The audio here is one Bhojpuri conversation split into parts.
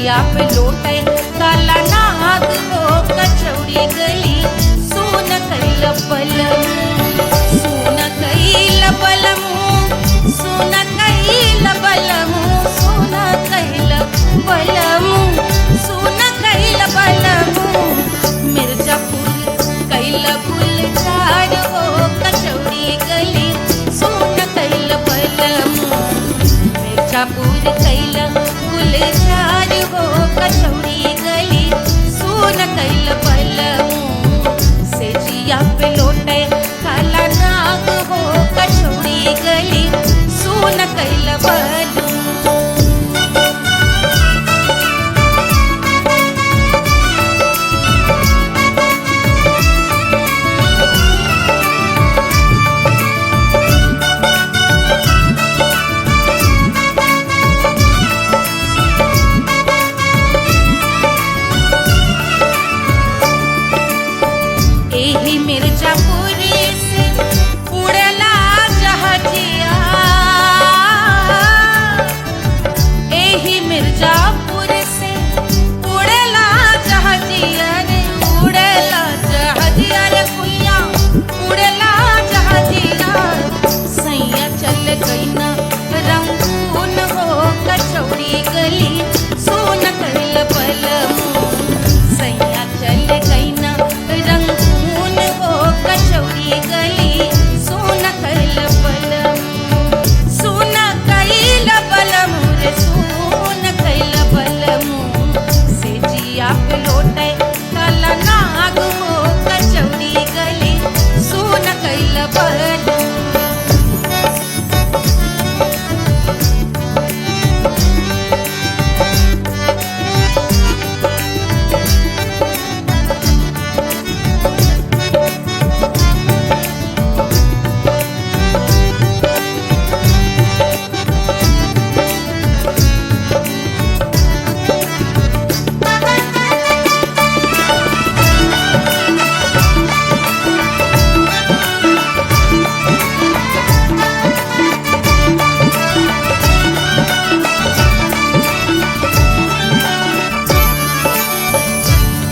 जिया पे लोटे काला नाग हो कचौड़ी गली सोन कैल बलम सोन कैल बलम सोन कैल बलम सोन कैल बलम सोन कैल बलम मिर्जापुर कैल गुलजार हो कचौड़ी गली सोन कैल बलम मिर्जापुर कैल गुलजार हो कचौड़ी गली सोन कैल बलम से जिया पे लोटे काला नाग हो कचौड़ी गली सोन कैल बलम। एही मिर्जापुर से उड़ला जहाजिया एही मिर्जापुर से उड़ला जहाजिया रे उड़ला जहाजिया रे कुइया उड़ला जहाजिया सैया चल गई ना रंगून हो कचौड़ी गली सोन कैल बलम सैया चल गई ना रंगून हो कचौड़ी गली सोन कैल बलम सोन कैल बलम रे सोन कैल बलम से जिया पे लोटे काला नाग हो कचौड़ी गली सोन कैल बलम।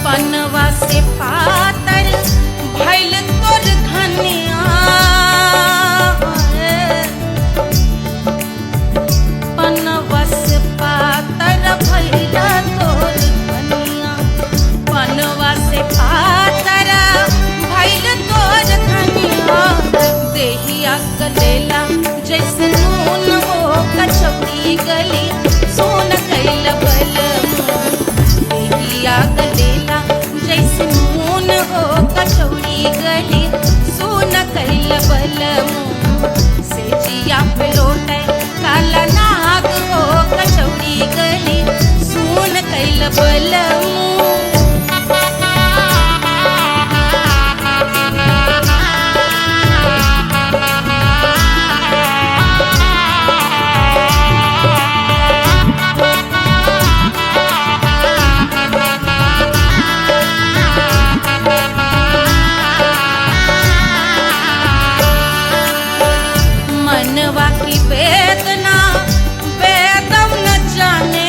पनवा से पातर भइल तोर धनिया पनवा से पातर भइल तोर धनिया पनवा से पातर भइल तोर धनिया देहिया गलेला जैसे नून हो कचौड़ी गली सोन कैल बलम देहिया गलेला जैसे नून हो कचौड़ी गली सोन कैल बलम से जिया पे लोटे काला नाग हो कचौड़ी गली सोन कैल बलम। मनवा की वेदना वेदम न जाने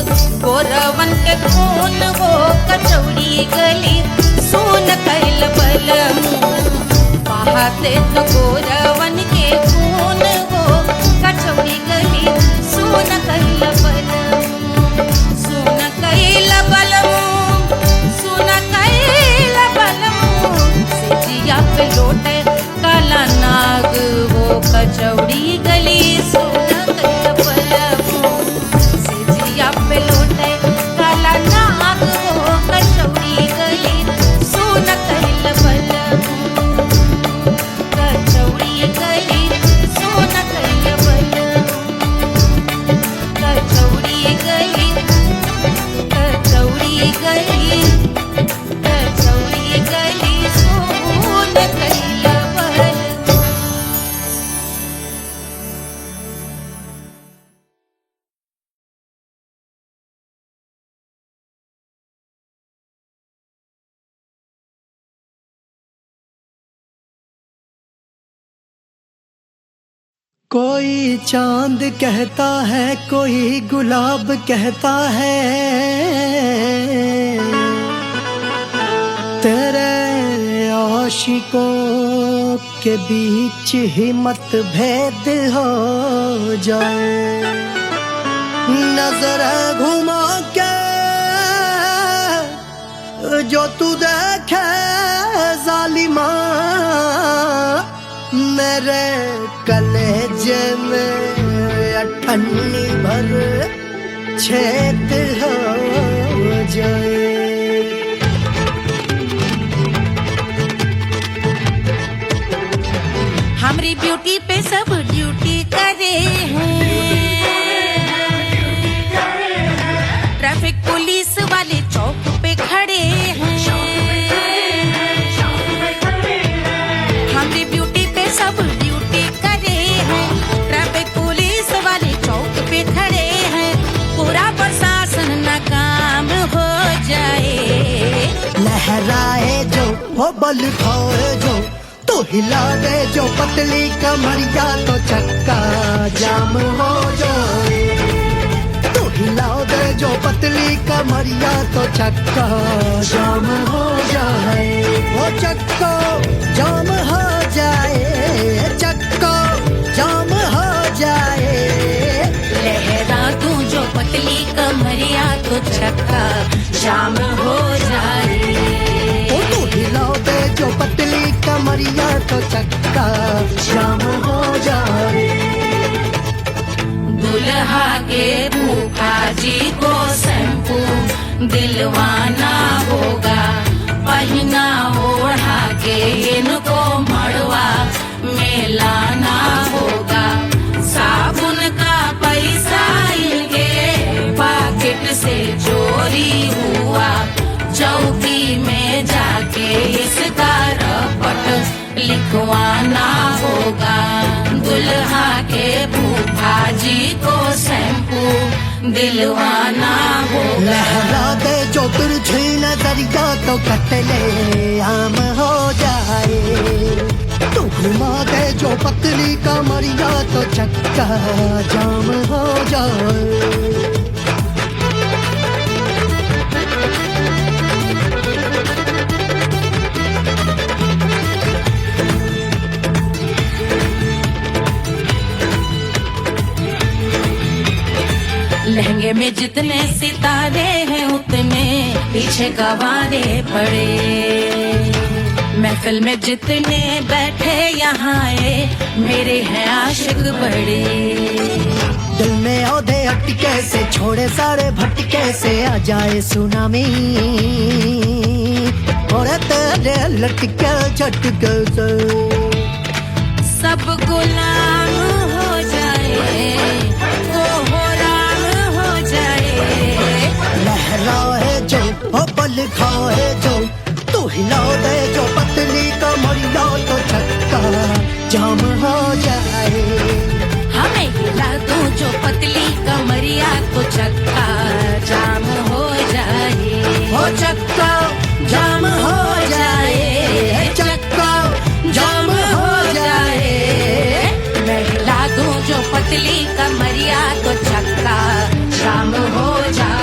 गोरवन के खून वो कचौड़ी गली सुन कैल बलमू बहाते तो गोरवन के खून वो कचौड़ी गली सुन कैल बलमू सुन कैल बलमू सुन कैल बलमू सिजिया पे लोटे काला नाग वो कचौड़ी गली सुन कैल बलमू सिजिया पे लोटे काला नाग वो कचौड़ी गली सुन कैल बलमू कचौड़ी गली सुन कैल बलमू कचौड़ी गली कचौड़ी गली कचौड़ी गली सुन कैल बलमू। कोई चांद कहता है कोई गुलाब कहता है तेरे आशिकों के बीच ही मतभेद हो जाए नजर घुमा के जो तू देखे जालिमा मेरे कलेजे में अठन्नी भर छेद हो जाए। हमारी ब्यूटी पे सब ड्यूटी करे हैं ट्रैफिक पुलिस वाले चौक पे खड़े हैं हमारी ब्यूटी पे सब ड्यूटी करे हैं ट्रैफिक पुलिस वाले चौक पे खड़े हैं पूरा प्रशासन नाकाम हो जाए लहराए जो वो बल खाए जो तो हिला दे जो पतली कमरिया तो चक्का जाम हो जाए तो हिला दे जो पतली कमरिया तो चक्का जाम हो जाए वो चक्का जाम हो जाए चक्का जाम हो जाए लहरा तू जो पतली कमरिया तो चक्का जाम हो जाए ओ तू हिला दे जो पतली कमरिया तो चक्का जाम हो जाए। दुल्हा के भूखा जी को शैम्पू दिलवाना होगा पहना ओढ़ा के इनको मड़वा में लाना होगा साबुन का पैसा इनके पॉकेट से चोरी हुआ चौकी में जाके इसका रपट लिखवाना होगा दुल्हा के भूखा जी को शैम्पू दिलवाना होगा लहरा दे जो तिरछी नजरिया तो कतले आम हो जाए तू घुमा दे जो पतली कमरिया तो चक्का जाम हो जाए। लहंगे में जितने सितारे हैं उतने पीछे गवारे पड़े महफिल में जितने बैठे यहाँ आए मेरे हैं आशिक बड़े दिल में औधे अटके से छोड़े सारे भटके से आ जाए सुनामी और तेरे लटके झटके से सब गुलाम हो जाए वो हो राम हो जाए लहराए जो ओ बल खाए जो तू हिला दे जो पतली कमरिया तो चक्का जाम हो जाए हमें हिला दो जो पतली कमरिया तो चक्का जाम हो जाए हो चक्का जाम हो जाए चक्का जाम हो जाए मैं हिला दूं जो पतली कमरिया तो चक्का जाम हो जाए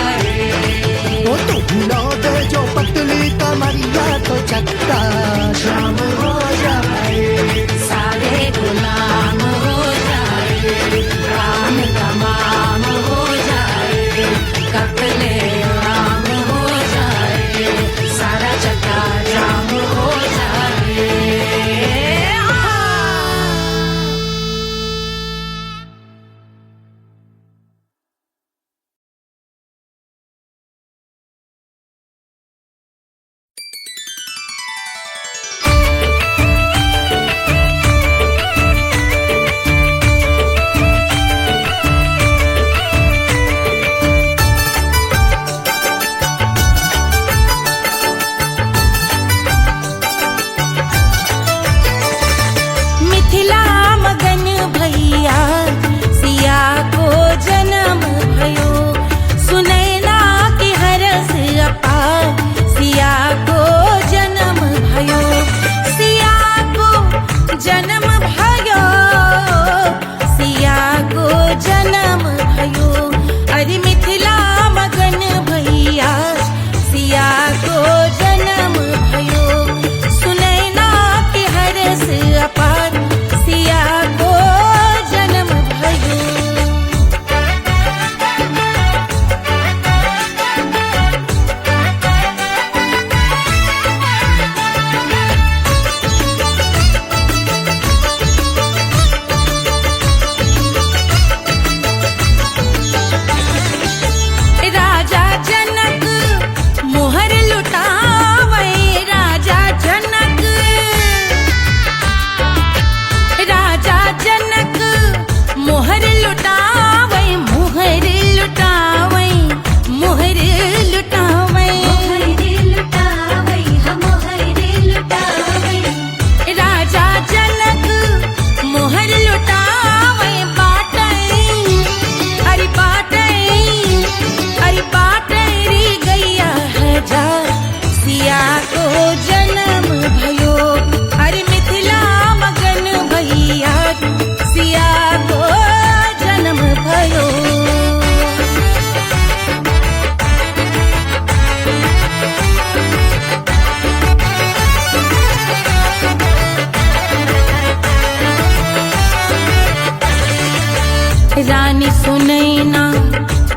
रानी सुनैना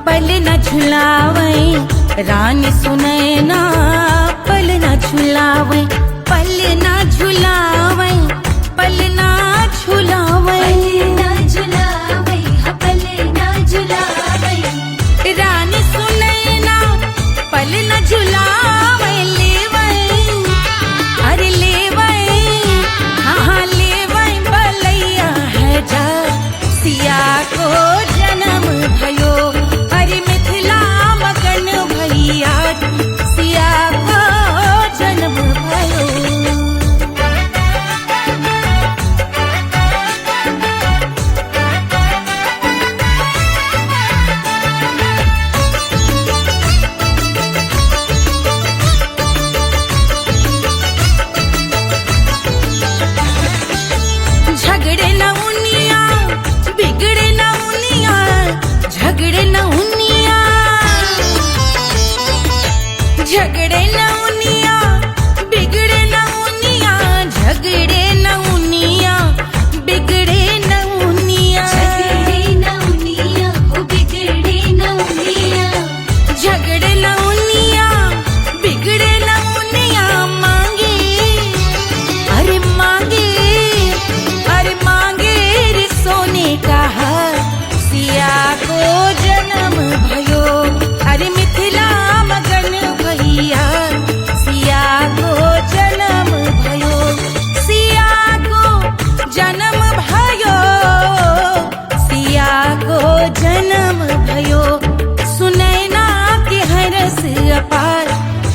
पल न झुलावे, रानी सुनैना पल न झुलावे, पल न झुलावे, पल न झुलावे, पल ना झुलावे, रानी सुनैना पल न झुलावे, लेवे अरे लेवे, हाँ लेवे बलैया है जा सिया को जन्म भयो, अरे मिथिला मगन भैया सिया को जन्म भयो। झगड़े न उनिया बिगड़े न उनिया, झगड़े न उनिया, झगड़े न उनिया बिगड़े न उनिया, झगड़े न उनिया बिगड़े न उनिया, झगड़े नौनिया ओ बिगड़े नौनिया, झगड़े न उनिया बिगड़े न उनिया, मांगे अरे मांगे, अरे मांगे रे सोने का हार सिया को जन्म भयो, अरे मिथिला मगन भैया सिया को जन्म भयो, सिया को जन्म भयो, सिया को जन्म भयो, सुनैना के हरस अपार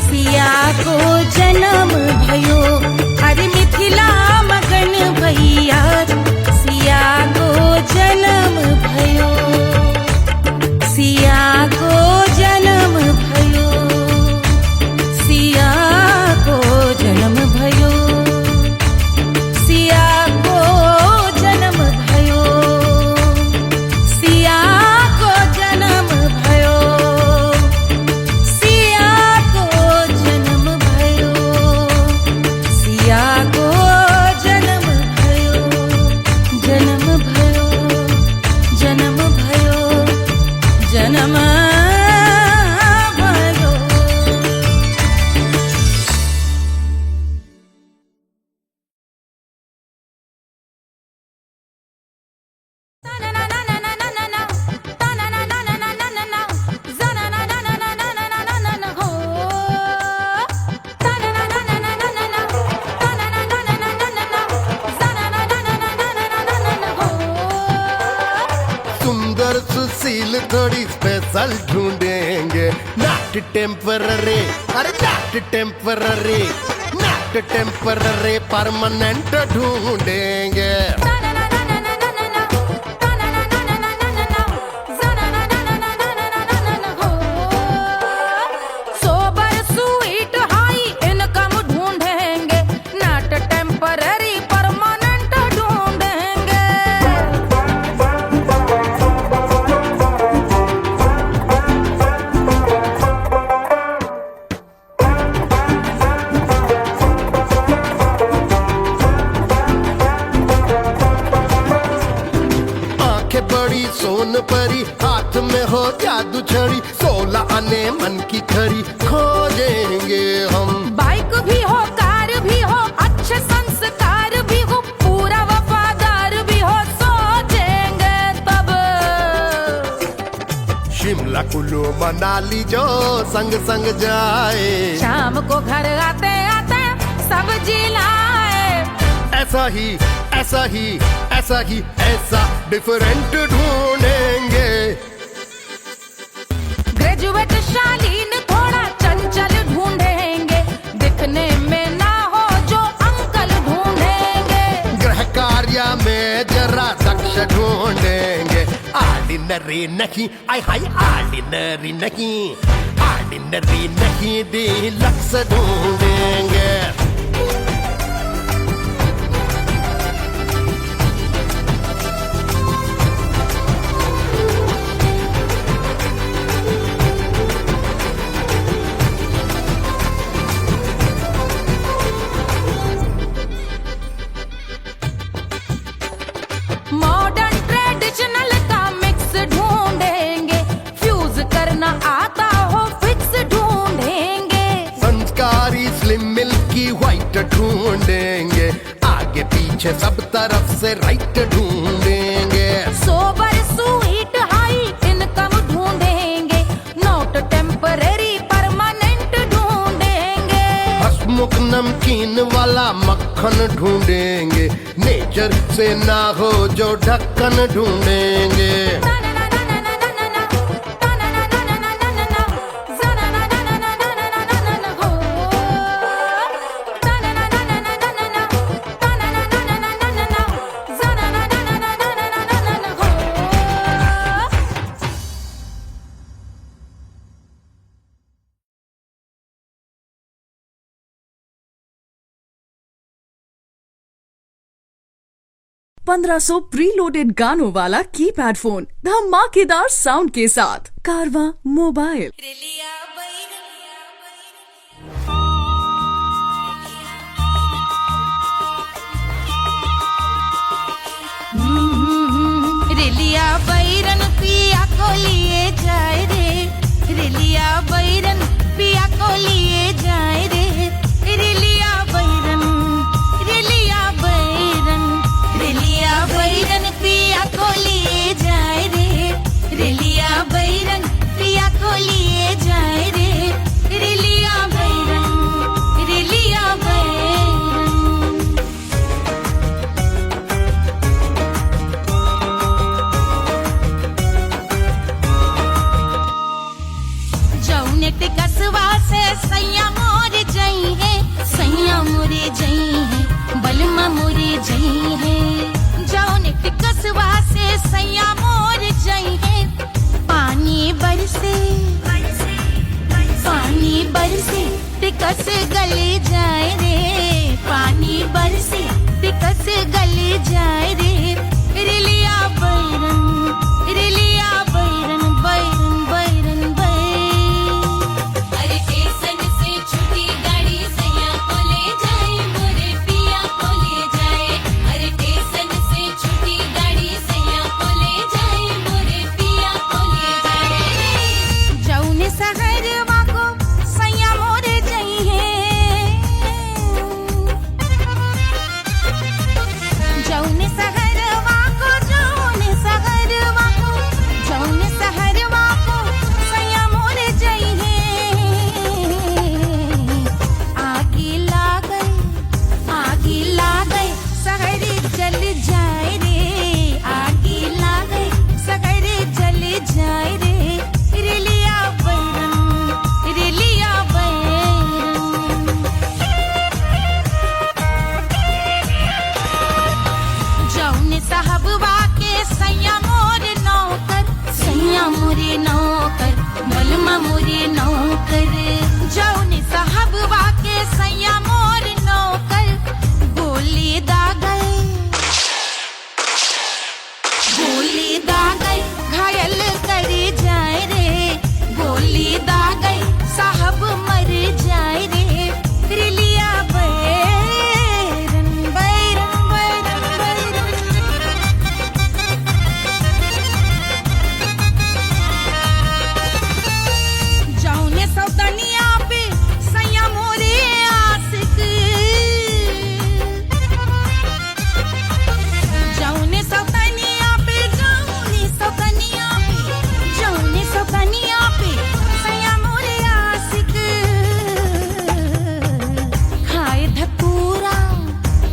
सिया को जन्म भयो, अरे मिथिला मगन भैया सिया को जन्म भयो, सिया को जन्म भयो, सिया को जन्म भयो, सिया को जन्म भयो, सिया को जन्म भयो, सिया को जन्म भयो, सिया को जन्म भयो, जन्म भयो, जन्म भयो, जन्म भयो। सुंदर सुशील थोड़ी स्पेशल ढूंढेंगे, नॉट टेम्पररी, अरे not temporary, not temporary permanent ढूंढेंगे। सोबर स्वीट हाई इनकम ढूंढेंगे, नॉट टेम्पररी परमानेंट ढूंढेंगे। आंखें बड़ी सोन परी, हाथ में हो जादू छड़ी, 16 आने मन की खरी खोजेंगे हम। बाइक भी हो कार भी हो, अच्छे संस्कार भी हो, पूरा वफादार भी हो, सोचेंगे तब। शिमला कुल्लू मनाली जो संग संग जाए, शाम को घर आते आते सब्जी लाए, ऐसा ही ऐसा ही ऐसा ही ऐसा डिफरेंट ढूंढेंगे। ग्रेजुएट शालीन थोड़ा चंचल ढूंढेंगे, दिखने में ना हो जो अंकल ढूंढेंगे। गृह कार्य में जरा दक्ष ढूंढेंगे, ऑर्डिनरी नहीं, आई हाय ऑर्डिनरी नहीं, ऑर्डिनरी नहीं डीलक्स ढूंढेंगे। मॉडर्न ट्रेडिशनल का मिक्स ढूंढेंगे, आगे पीछे सब तरफ से राइट ढूंढेंगे। सोबर स्वीट हाई इनकम ढूंढेंगे, नोट टेम्पररी परमानेंट ढूंढेंगे। हंसमुख नमकीन वाला मक्खन ढूंढेंगे, नेचर से ना हो जो ढक्कन ढूंढेंगे। पंद्रह सौ प्रीलोडेड गानों वाला कीपैड फोन धमाकेदार साउंड के साथ कारवां मोबाइल। रेलिया बैरन पिया को लिए जाए रे, रेलिया बैरन पिया को लिए जाए रे। रेलिया बैरन, रेलिया बैरन, रेलिया बैरन पिया को लिए जाए रे, रेलिया बैरन पिया को लिए जाए रे। रेलिया बैरन, रेलिया बैरन। जौने टिकसवा से सैया मोर जई है, सैया मोरे जई है, बलमा मोरे जई है। जौने टिकसवा से सैया मोर जई है, पानी बरसे, पानी बरसे टिकस गले जाए रे, पानी बरसे टिकस गले जाए रे। रेलिया बैरन, रेलिया बैरन, बैरन बैरन बैरन। अरे स्टेशन से छुट्टी गाड़ी सैया को ले जाए, मोरे पिया को ले जाए। अरे स्टेशन से छुट्टी गाड़ी सैया को ले जाए, मोरे पिया को ले जाए। जौने सहरवा को सैया मोरे जई है, जौने सहरवा को, जौने सहरवा को, जौने सहरवा को सैया मोरे जई है। आगी लागल, आगी लागल सहरे जल जाए रे, आगी लागल सहरे जल जाए रे। रेलिया बैरन, रेलिया बैरन। जौने साहबवा के सैया मोर नौकर, सैया मोरे नौकर, बलमा मोरे नौकर। जौने साहबवा के सैया मोर नौकर, गोली दागल, गोली दागल घायल करे जाए रे, गोली दागल साहब मर जाए रे। रेलिया बैरन, बैरन बैरन बैरन। जौने सौतनिया पे सैया मोरे आशिक, जौने सौतनिया पे, जौने सौतनिया पे, जौने सौतनिया पे सैया मोरे आशिक। खाए धतूरा,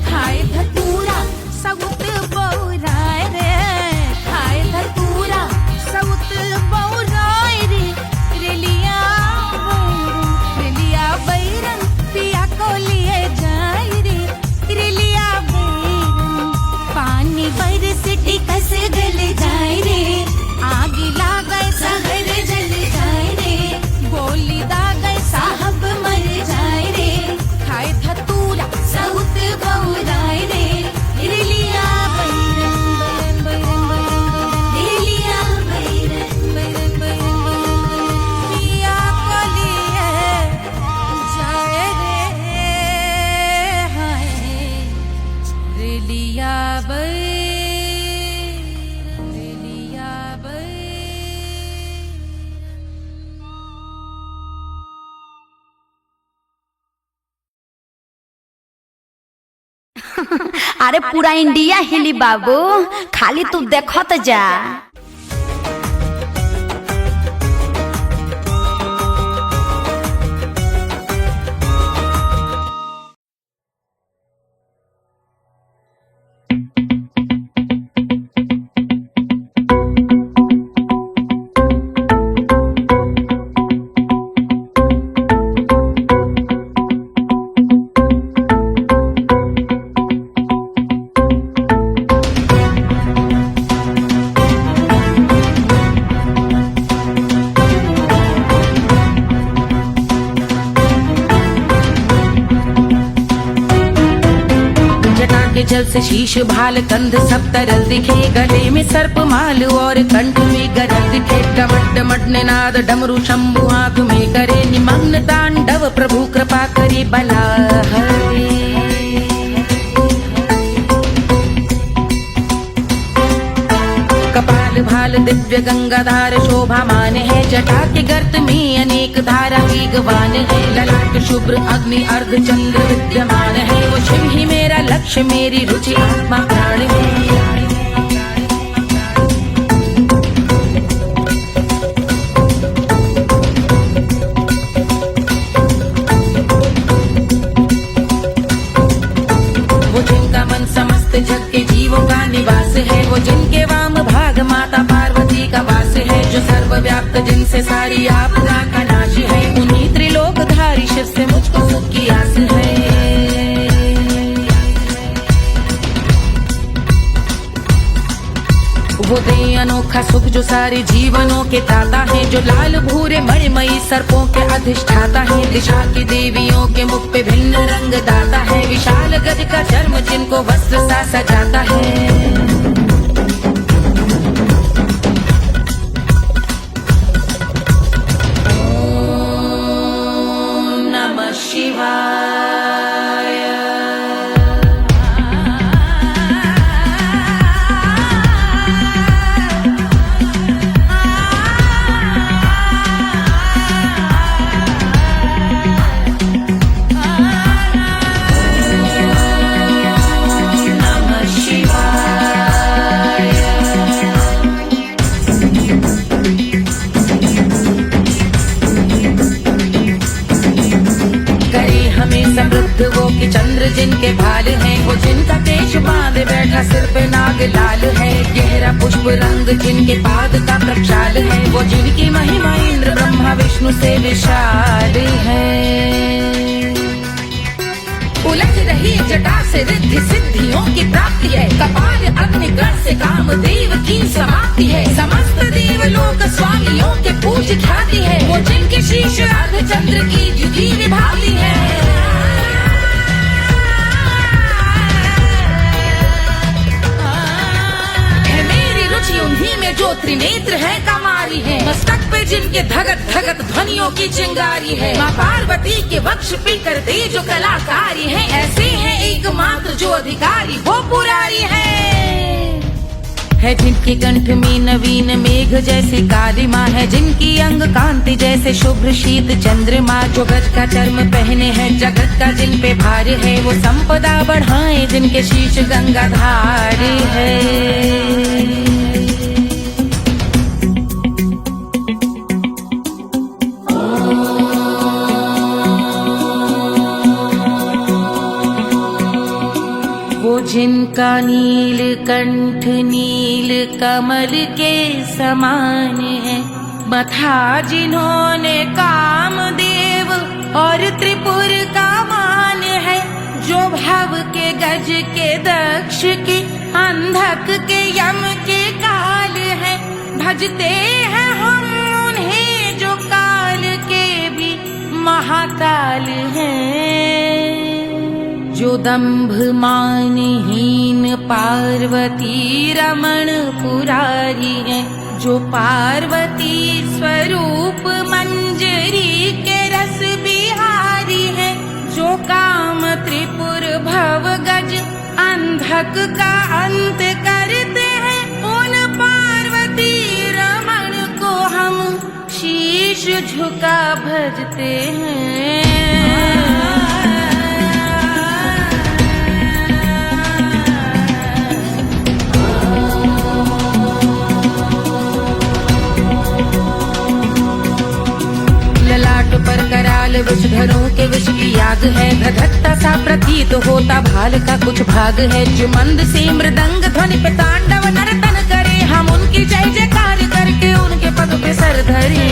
खाए धतूरा सउत बौराए रे, खाए धतूरा सउत बौराए रे। रेलिया बैरन, रेलिया बैरन पिया को लिए जाए रे, रेलिया बैरन। पानी बरस टिकस गल जाए रे, आगी लागल सहर जल जाए रे, गोली दागल साहब मर जाए रे। खाए धतूरा सउत बौराए रे। रेलिया बैरन, बैरन बैरन बैरन। रेलिया बैरन, बैरन बैरन बैरन। पिया को लिए जाए रे, हाय रेलिया बैरन। अरे पूरा इंडिया हिली बाबू, खाली तू देखत जा। जल से शीश भाल कंध सब तरल दिखे, गले में सर्प माल और कंठ में गरल दिखे। डमट डमट निनाद डमरू शंभु आंख में करे निमग्न तांडव, प्रभु कृपा करे बला हरे। कपाल भाल दिव्य गंगाधार शोभामान है, जटा के गर्त में अनेक धारा वेगवान है। ललाट शुभ्र अग्नि अर्ध चंद्र विद्यमान है, वो शिव ही मेरा लक्ष्य मेरी रुचि आत्मा प्राण है। वो जिनका मन समस्त जग के जीवों का निवास है, वो जिनके वाम भाग माता पार्वती का वास है। जो सर्वव्याप्त जिनसे सारी आपदा का नाश है, उन्हीं त्रिलोकधारी शिव से मुझको सुख की आस है। वो दे अनोखा सुख जो सारे जीवनों के दाता है, जो लाल भूरे मणिमयी सर्पों के अधिष्ठाता है। दिशा की देवियों के मुख पे भिन्न रंग दाता है, विशाल गज का चर्म जिनको वस्त्र सा सजाता है। वो कि चंद्र जिनके भाल हैं, वो जिनका केश बांधे बैठा सिर पे नाग लाल है। गहरा पुष्प रंग जिनके पाद का प्रक्षाल है, वो जिनकी महिमा इंद्र ब्रह्मा विष्णु से विशाल है। उलझ रही जटा से रिद्धि सिद्धियों की प्राप्ति है, कपाल अग्निगण से कामदेव की समाप्ति है। समस्त देवलोक स्वामियों के पूज ख्याति है, वो जिनके शीश अर्ध चंद्र की जुदी विभाती है। उन्हीं में जो त्रिनेत्र है कमारी है, मस्तक पे जिनके धगत धगत ध्वनियों की चिंगारी है। माँ पार्वती के वक्ष पे कर दे जो कलाकारी है, ऐसे हैं एकमात्र जो अधिकारी वो पुरारी है। जिनके कंठ में नवीन मेघ जैसे काली माँ है, जिनकी अंग कांति जैसे शुभ्र शीत चंद्रमा। जो गज का चर्म पहने हैं जगत का जिन पे भार है, वो संपदा बढ़ाए जिनके शीश गंगाधार है। जिनका नील कंठ नील कमल के समान है, मथा जिन्होंने कामदेव और त्रिपुर का मान है। जो भव के गज के दक्ष के अंधक के यम के काल है, भजते हैं हम उन्हें जो काल के भी महाकाल हैं। जो दंभ मानहीन पार्वती रमण पुरारी है, जो पार्वती स्वरूप मंजरी के रस बिहारी है। जो काम त्रिपुर भव गज अंधक का अंत करते हैं, उन पार्वती रमण को हम शीश झुका भजते हैं। विषधरों के विष की याद है, धधकता सा प्रतीत होता भाल का कुछ भाग है। जो मंद से मृदंग ध्वनि पे तांडव नर्तन करे, हम उनकी जय जयकार करके उनके पद पे सर धरे।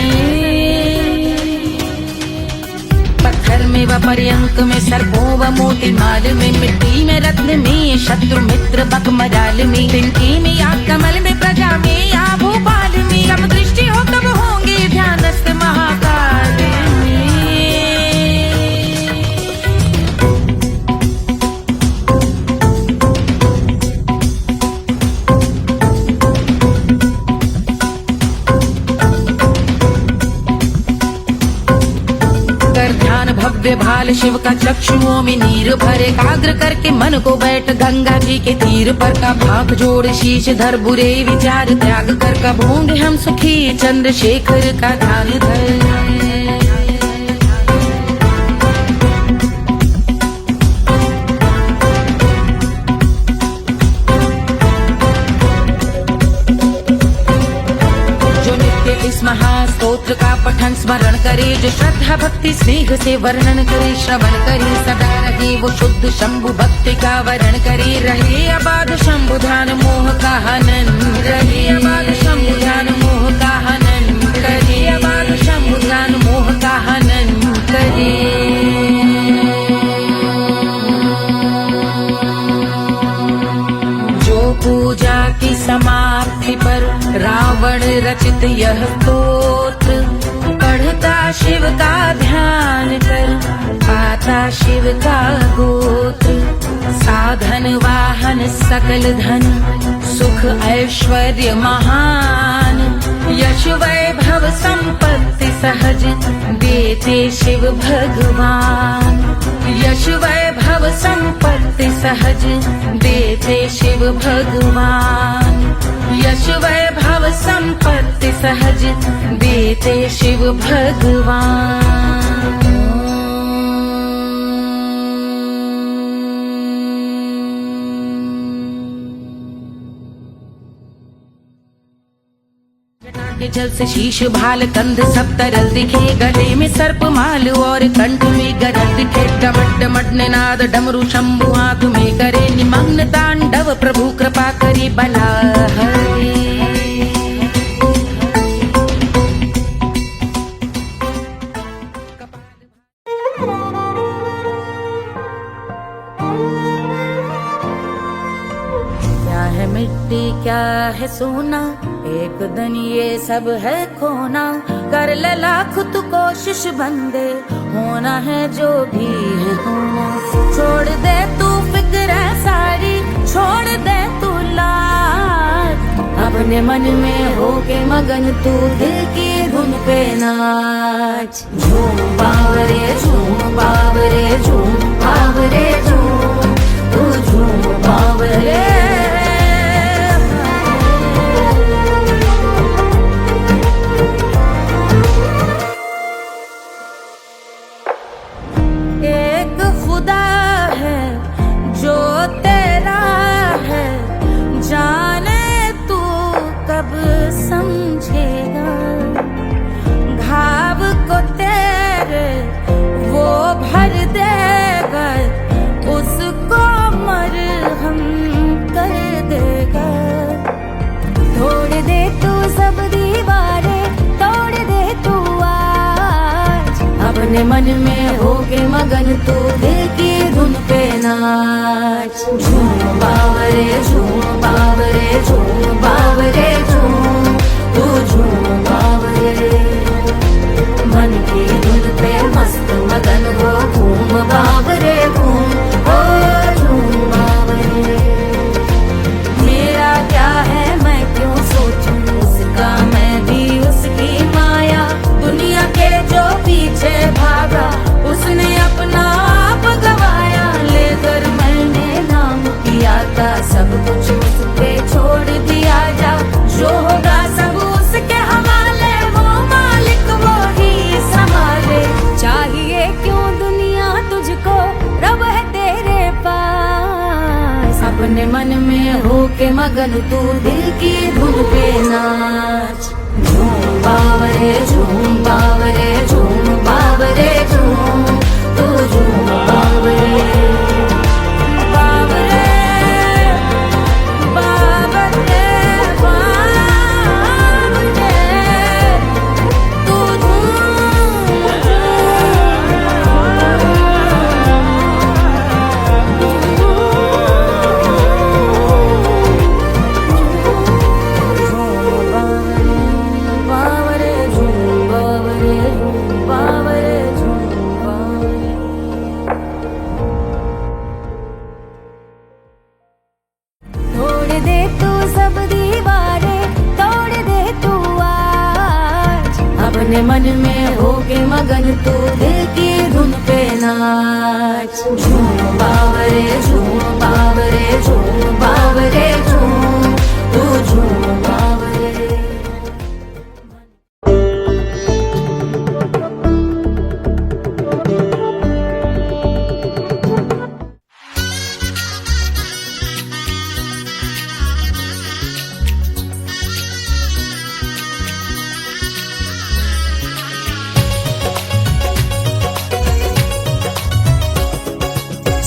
पत्थर में व पर्यंक में, सर्पों व मोती माल में, मिट्टी में रत्न में, शत्रु मित्र बक मजाल में, तिनके में या कमल में, प्रजा में या भोपाल में, सब दृष्टि हो तब होंगे ध्यानस्थ महाकाल में। भव्य भाल शिव का चक्षुओं में नीर भरे, एकाग्र करके मन को बैठ गंगा जी के तीर पर। का भाग जोड़ शीश धर बुरे विचार त्याग कर, कब होंगे हम सुखी चंद्रशेखर का ध्यान धर। इस महास्तोत्र का पठन स्मरण करे, जो श्रद्धा भक्ति स्नेह से वर्णन करे, श्रवण करे सदा रहे वो शुद्ध शंभु भक्ति का वरण करे। रहे अबाध शंभु ध्यान मोह का हनन, रहे अबाध शंभु ध्यान मोह का हनन, करे अबाध शंभु ध्यान मोह का हनन करे। पूजा की समाप्ति पर रावण रचित यह स्तोत्र, पढ़ता शिव का ध्यान कर, पाता शिव का गोत्र। साधन वाहन सकल धन, सुख ऐश्वर्य महान, यश वैभव संपत्ति सहज देते शिव भगवान। यश वैभव संपत्ति सहज देते शिव भगवान। यश वैभव संपत्ति सहज देते शिव भगवान। के जल से शीश भाल कंध सब तरल दिखे, गले में सर्प माल और कंठ में गरल दिखे। डमट डमट निनाद डमरू शंभु हाथ में करे, निमग्न तांडव प्रभु कृपा करे बला हरे। क्या है मिट्टी क्या है सोना, एक दिन ये सब है खोना। कर ले लाख तू कोशिश बंदे, होना है जो भी है होना। छोड़ दे तू फिक्र सारी, छोड़ दे तू लाज, अपने मन में होके मगन तू दिल की धुन पे नाच। झूम बावरे झूम बावरे झूम बावरे झूम, तू झूम बावरे। अपने मन में होके मगन तू दिल की धुन पे नाच। झूम बावरे झूम बावरे झूम बावरे झूम, तू झूम बावरे। मन की धुन पे मस्त मगन हो घूम बावरे घूम, ओ झूम बावरे। मेरा क्या है मैं क्यों सोचूं उसका, मैं भी उसकी माया। दुनिया के जो पीछे भागा उसने अपना आप गवाया, लेकर मैंने नाम किया था सब कुछ उस पे छोड़ दिया जा। जो होगा सब उसके हवाले, वो मालिक वो ही संभाले। चाहिए क्यों दुनिया तुझको, रब है तेरे पास। अपने मन में होके मगन तू दिल की धुन पे नाच। झूम बावरे झूम बावरे झूम बावरे। बावरे झूम तू झूम बावरे बावरे बावरे बावरे तू बावरे झूम बावरे बावरे झूम बावरे तोड़ दे तू सब दीवारें तोड़ दे तू आज अपने मन में होके मगन तू दिल की धुन पे नाच झूम बावरे झूम बावरे झूम बावरे झूम तू झूम बावरे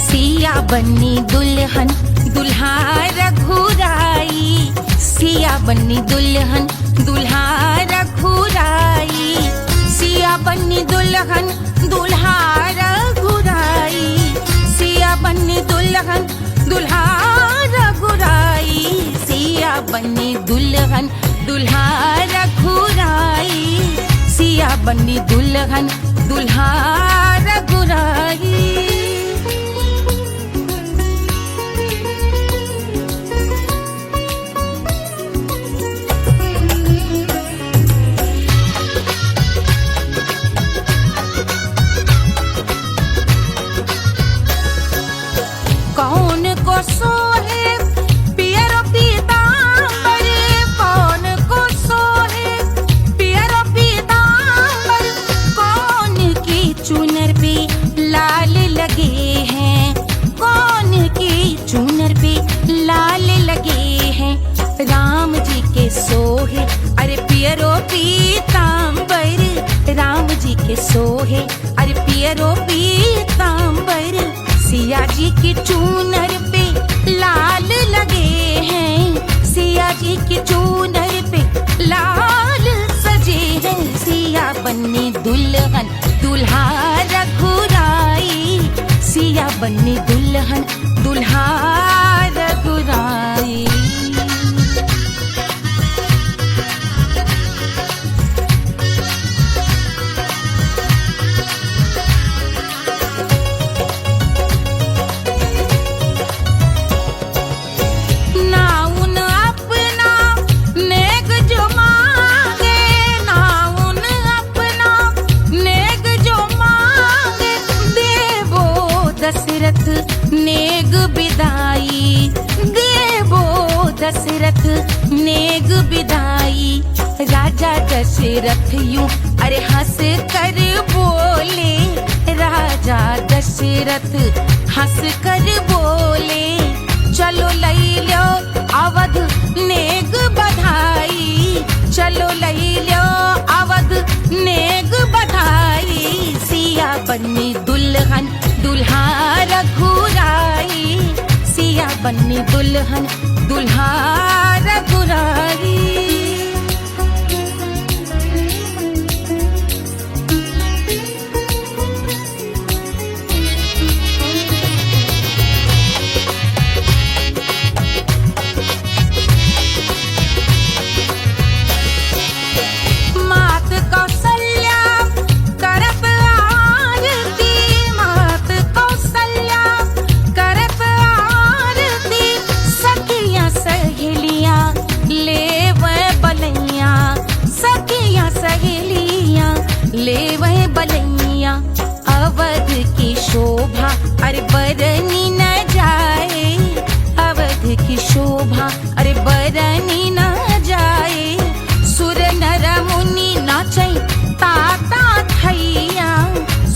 सिया बन्नी दुल्हन दुल्हा रघुराई सिया बन्नी दुल्हन दुल्हा रघुराई सिया बन्नी दुल्हन दुल्हा रघुराई सिया बन्नी दुल्हन दुल्हा रघुराई सिया बन्नी दुल्हन दुल्हा रघुराई सिया बन्नी दुल्हन दुल्हा रघुराई कौन को सोहे पियरो पीतांबर कौन को सोहे पियरो पीतांबर कौन की चुनर पे लाल लगे हैं कौन की चुनर पे लाल लगे हैं राम जी के सोहे अरे पियरो पीतांबर राम जी के सोहे अरे पियरो पीतांबर सिया जी की चूनर पे लाल लगे हैं सिया जी की चूनर पे लाल सजे हैं सिया बन्नी दुल्हन दुल्हा रघुराई सिया बन्नी दुल्हन दुल्हा रघुराई नाउन अपना नेग जो मांगे नाउन अपना नेग जो मांगे देवो दशरथ नेग बिदाई देवो दशरथ नेग बिदाई राजा दशरथ यूं अरे हंस कर बोले राजा दशरथ हंस कर बोले चलो लई लो अवध नेग बधाई चलो लई लो अवध नेग बधाई सिया बन्नी दुल्हन दुल्हा रघुराई सिया बन्नी दुल्हन दुल्हा रघुराई मात कौशल्या करत आरती मात कौशल्या करत आरती सखियां सहेलियां लेवे बलैया सखियां सहेलियां लेवे बलैया अवध की शोभा अरे बरनी न जाए अवध की शोभा अरे बरनी न जाए सुर नर मुनि नाचे ताता थैया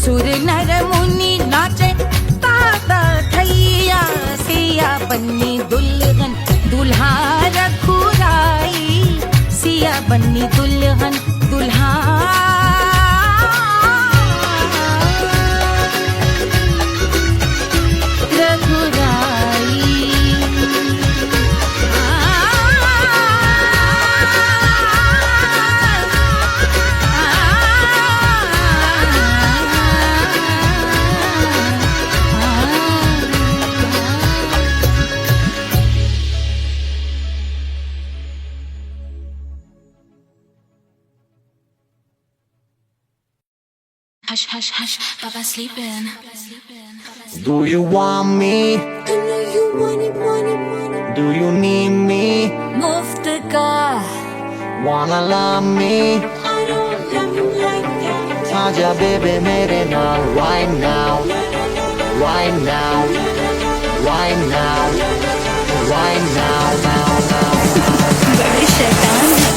सुर नर मुनि नाचे ताता थैया सिया बन्नी दुल्हन दुल्हा रघुराई सिया बन्नी दुल्हन दुल्हा Hush, hush, hush, Papa sleeping. Do you want me? I know you want it, want it, want it. Do you need me? मुफ्त का Wanna love me? I don't love you like that. आजा बेबे मेरे नाल right now, right now, right now, right now, now, now. बड़े शैतान है.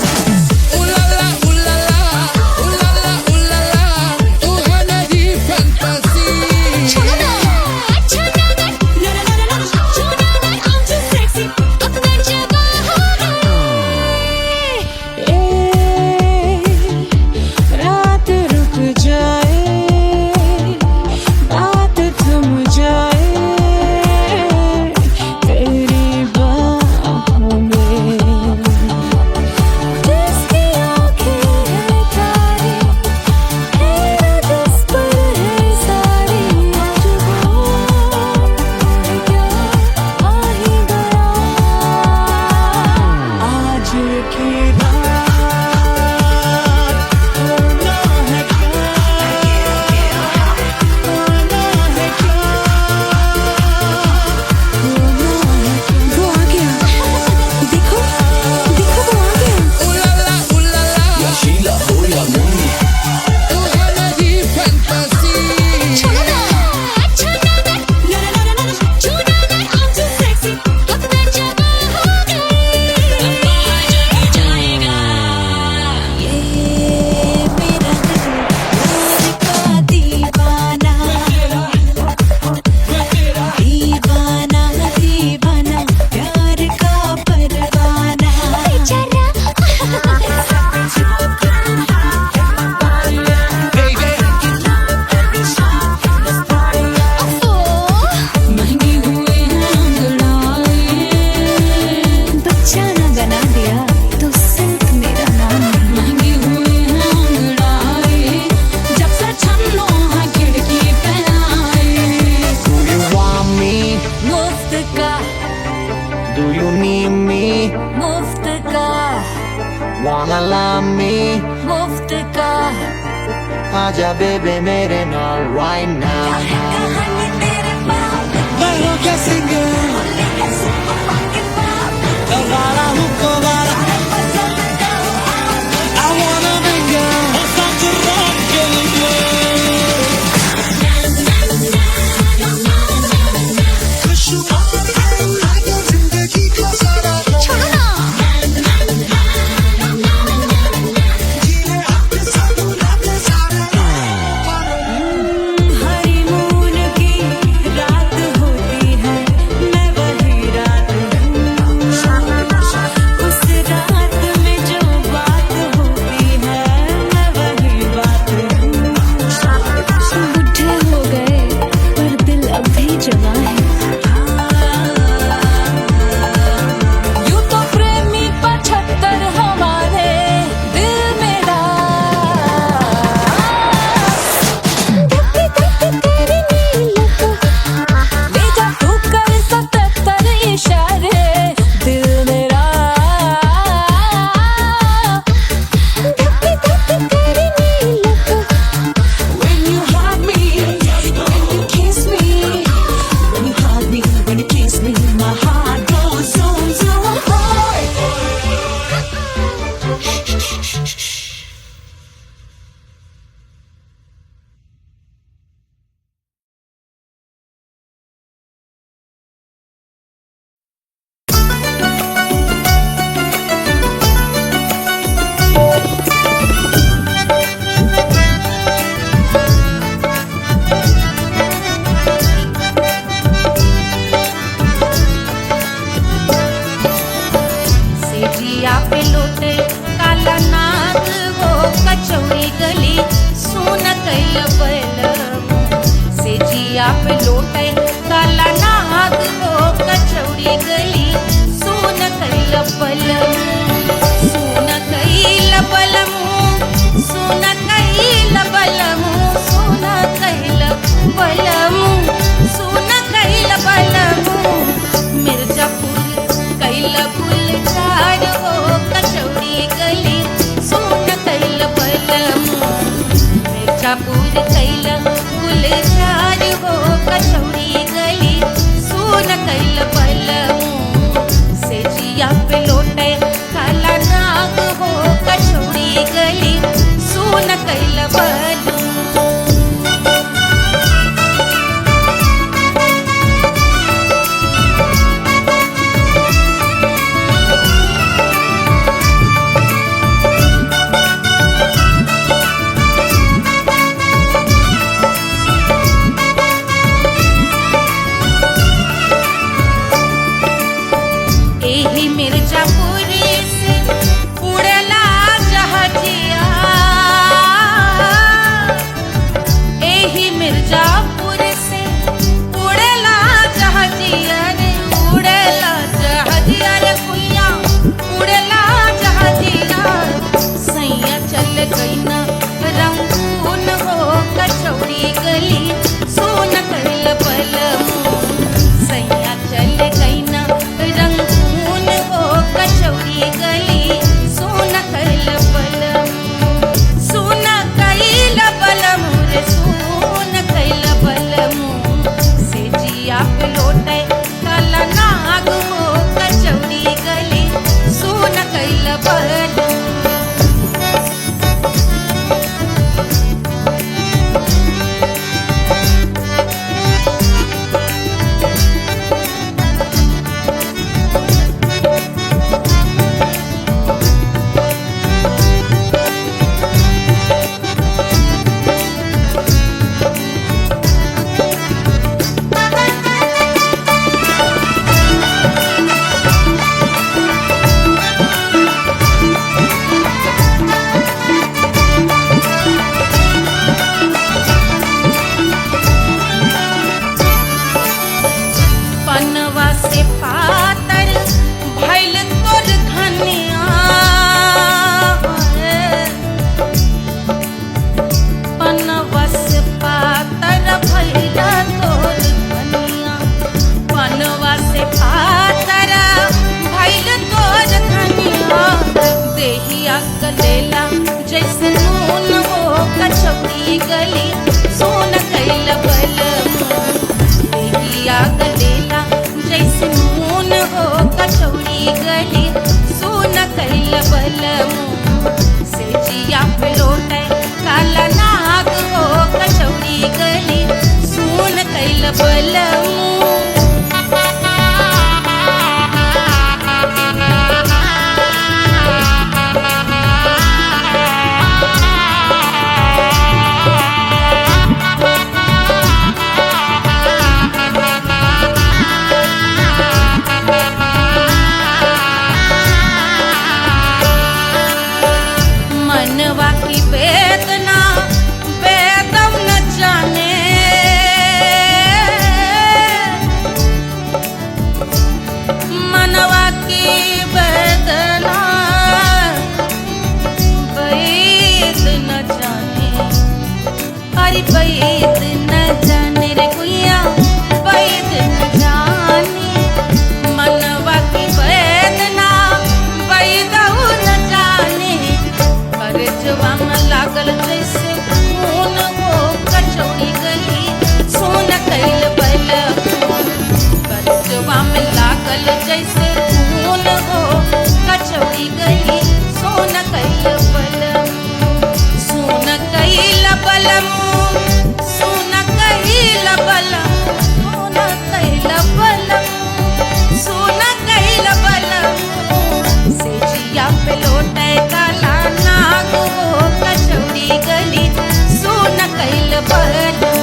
Wanna love me? मुफ्त का आजा बेबे मेरे नाल right now. मैं हूँ क्या सिंगर वाला हूँ कोवाला I wanna be girl और साथ rock के लिए खुशहाल है जिंदगी का सारा मिर्जापुर कैल कचौड़ी गली सुन कैल बलमू से जिया पे लोटे काला नाग हो कचौड़ी गली सुन कैल बलमू एही मिर्जापुरी से उड़ेला जहाजिया एही मिर्जापुर से उड़ेला जहाजिया रे उड़ेला जहाजिया रे कुइया उड़ेला जहाजिया सैया चल गई ना रंगून हो कचौड़ी गली सोन कैल बलमू सैया चल गई ना रंगून हो कचौड़ी गली सोन कैल बलमू सोन कैल बलमू रे सोन कैल बलमू से जिया पे लोटे काला नाग हो कचौड़ी गली सोन कैल बलमू पनवा से पातर भइल तोर धनिया पनवा से पातर भइल तोर धनिया पनवा से पातर भइल तोर धनिया देहिया गलेला जैसे नून हो कचौड़ी गली सोन कैल बलमू देहिया गलेला जैसे नून हो कचौड़ी गली सोन कैल बलमू से जिया पे लोटे काला नाग हो कचौड़ी गली सोन कैल बलमू मनवा की वेदना वेदम न जाने मनवा की वेदना वेद न जाने अरे वेद न जाने रे कुइया वेद न जाने मनवा की वेदना वेद न जाने करजवा में लागल जैसे खून हो कचौड़ी गली सोन कैल बलमू करजवा में लागल जैसे खून हो कचौड़ी गली सोन कैल बलमू सोन कैल बलमू सोन कैल बलमू सोन कैल बलमू सोन कैल बलमू से जिया पे लोटे काला नाग हो कचौड़ी गली सोन कैल बलमू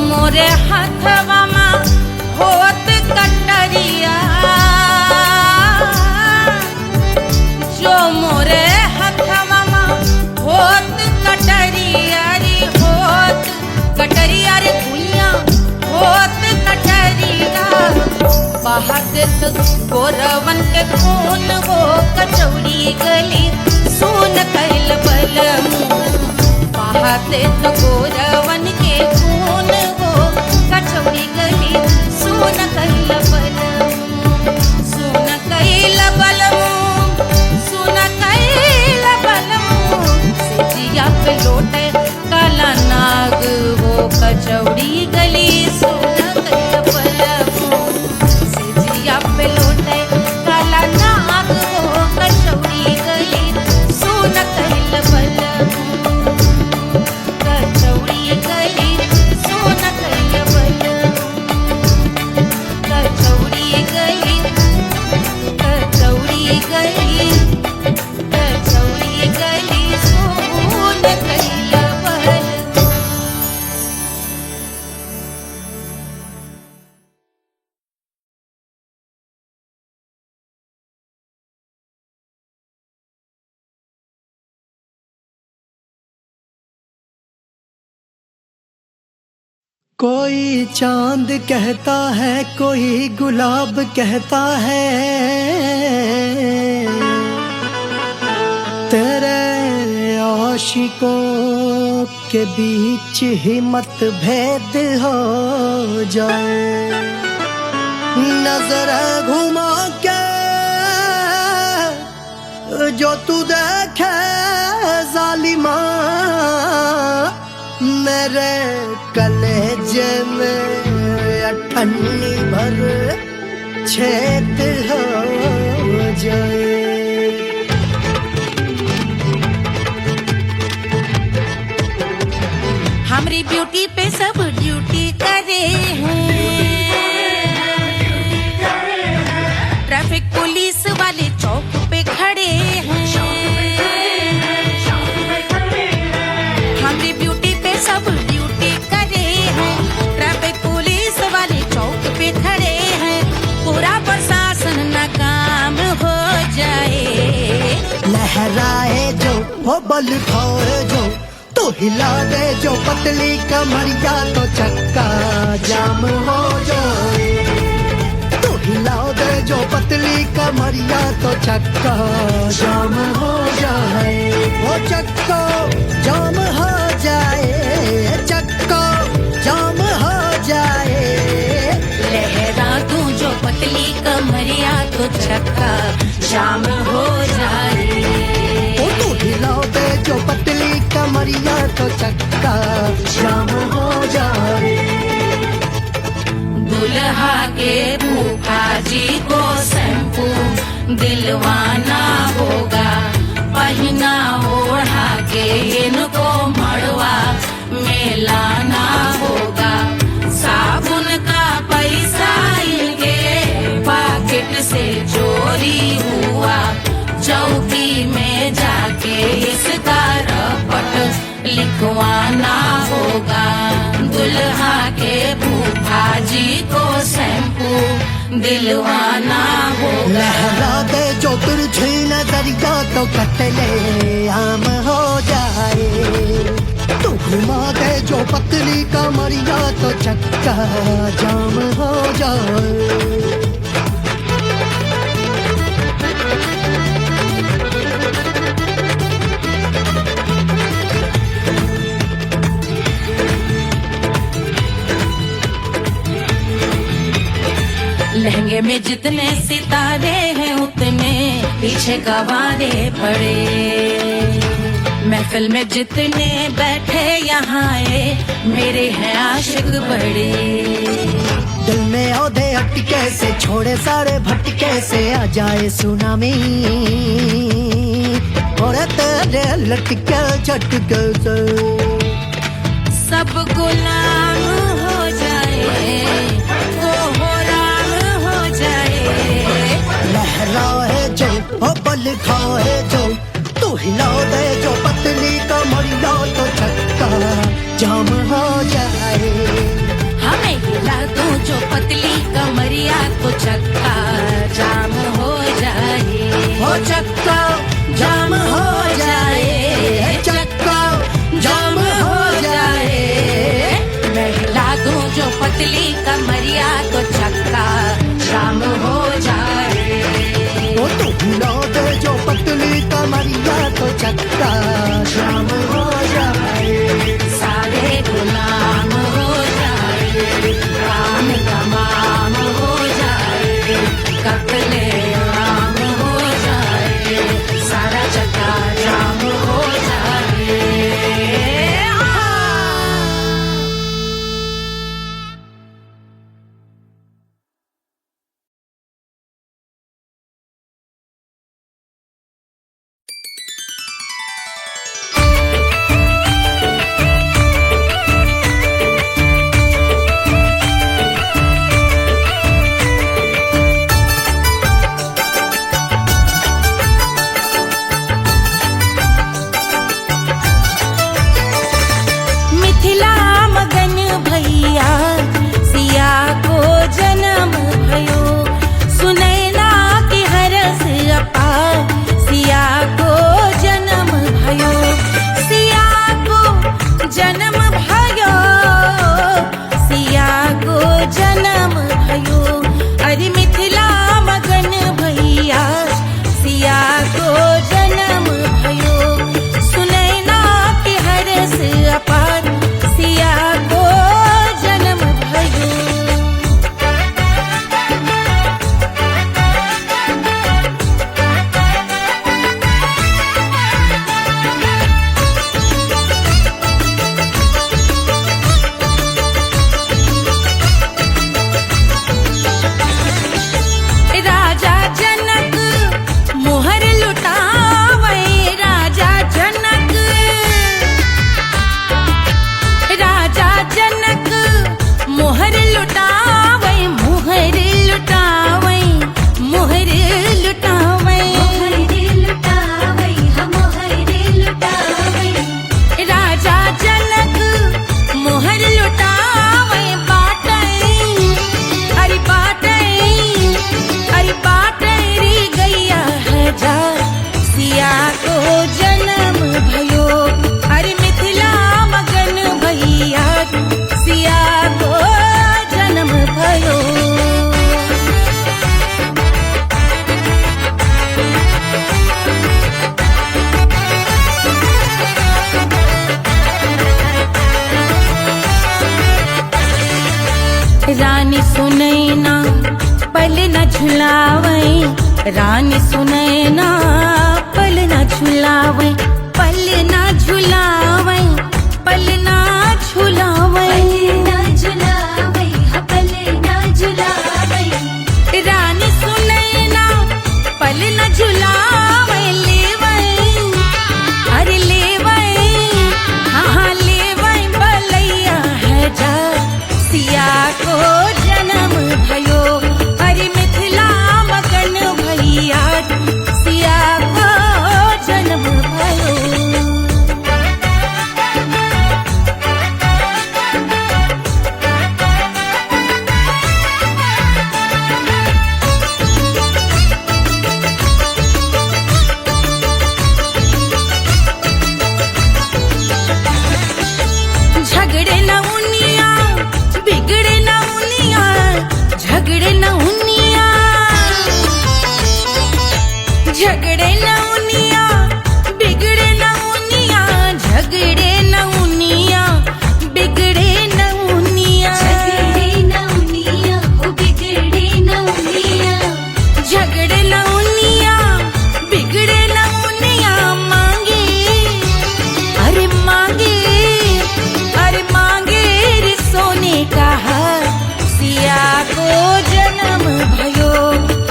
मोरे हाथवा में होत कटरिया, जो मोरे हाथवा में होत गोरवन के खून वो कचौड़ी गली सोन कैल बलमू बहाते तो गोरवन के खून वो कचौड़ी गली सोन कैल बलमू सोन कैल बलमू सोन कैल बलमू सिजिया पे लोटे काला नाग वो कचौड़ी गली सोन कैल बलमू सिजिया पे लोटे काला नाग वो कचौड़ी गली सोन कैल बलमू कचौड़ी गली सोन कैल बलमू कचौड़ी गली कचौड़ी गली कचौड़ी गली सोन कैल बलमू। कोई चांद कहता है कोई गुलाब कहता है तेरे आशिकों के बीच ही मतभेद हो जाए नजर घुमा के जो तू देखे जालिमा मेरे कलेजे में अठन्नी भर छेद हो जाए हमारी ब्यूटी पे सब ड्यूटी करे हैं ट्रैफिक पुलिस वाले चौक पे खड़े हैं हमारी ब्यूटी पे सब ड्यूटी करे हैं ट्रैफिक पुलिस वाले चौक पे खड़े हैं पूरा प्रशासन नाकाम हो जाए लहराए जो वो बल खाए जो तो हिला दे जो पतली कमरिया तो चक्का जाम हो जाए तो हिला दे जो पतली कमरिया तो चक्का जाम हो जाए वो चक्का जाम हो जाए चक्का जाम हो जाए लहरा तू जो पतली कमरिया तो चक्का जाम हो जाए ओ तू हिला दे जो पतली कमरिया तो चक्का जाम हो जाए दुल्हा के फूफा जी को शैम्पू दिलवाना होगा पहना ओढ़ा के इनको मड़वा में लाना होगा साबुन का पैसा इनके पाकिट से चोरी हुआ चौकी में जाके इसका रपट लिखवाना होगा दुल्हा के फूफा जी को शैम्पू दिलवाना होगा लहरा दे जो तिरछी नजरिया तो कतले आम हो जाए तू घुमा दे जो पतली कमरिया तो चक्का जाम हो जाए लहंगे में जितने सितारे हैं उतने पीछे गवारे पड़े महफिल में जितने बैठे यहाँ आए मेरे हैं आशिक बड़े दिल में औधे अटके से छोड़े सारे भटके से आ जाए सुनामी और तेरे लटके झटके से सब गुलाम हो जाए वो हो राम हो जाए लहराए जो ओ बल खाए जो तू हिला दे जो पतली कमरिया तो चक्का जाम हो जाए हमें हिला दो जो पतली कमरिया तो चक्का जाम हो जाए हो चक्का जाम हो जाए चक्का जाम हो जाए मैं हिला दूं जो पतली कमरिया तो चक्का जाम हो जाए लुटावे मोहर लुटावे मोहर लुटावे राजा जनक मोहर लुटावे बाटे अरे बाटे रे गैया हजार सिया को जन्म भयो अरे मिथिला मगन भैया सिया को जन्म भयो रानी सुनैना पल न झुलावे रानी सुनैना पल न झुलावे पल न झुलावे पल न झुलावे रानी सुनैना पल न झुलावे लेवे अरे लेवे हाँ लेवे बलैया है जा सिया को जन्म भयो अरे मिथिला मगन भैया सिया को जन्म भयो झगड़े न उनिया बिगड़े न उनिया झगड़े न उनिया झगड़े न उनिया बिगड़े न उनिया झगड़े न उनिया बिगड़े न उनिया झगड़े न उनिया बिगड़े न उनिया मांगे अरे मांगे रे सोने का हार सिया को जन्म भयो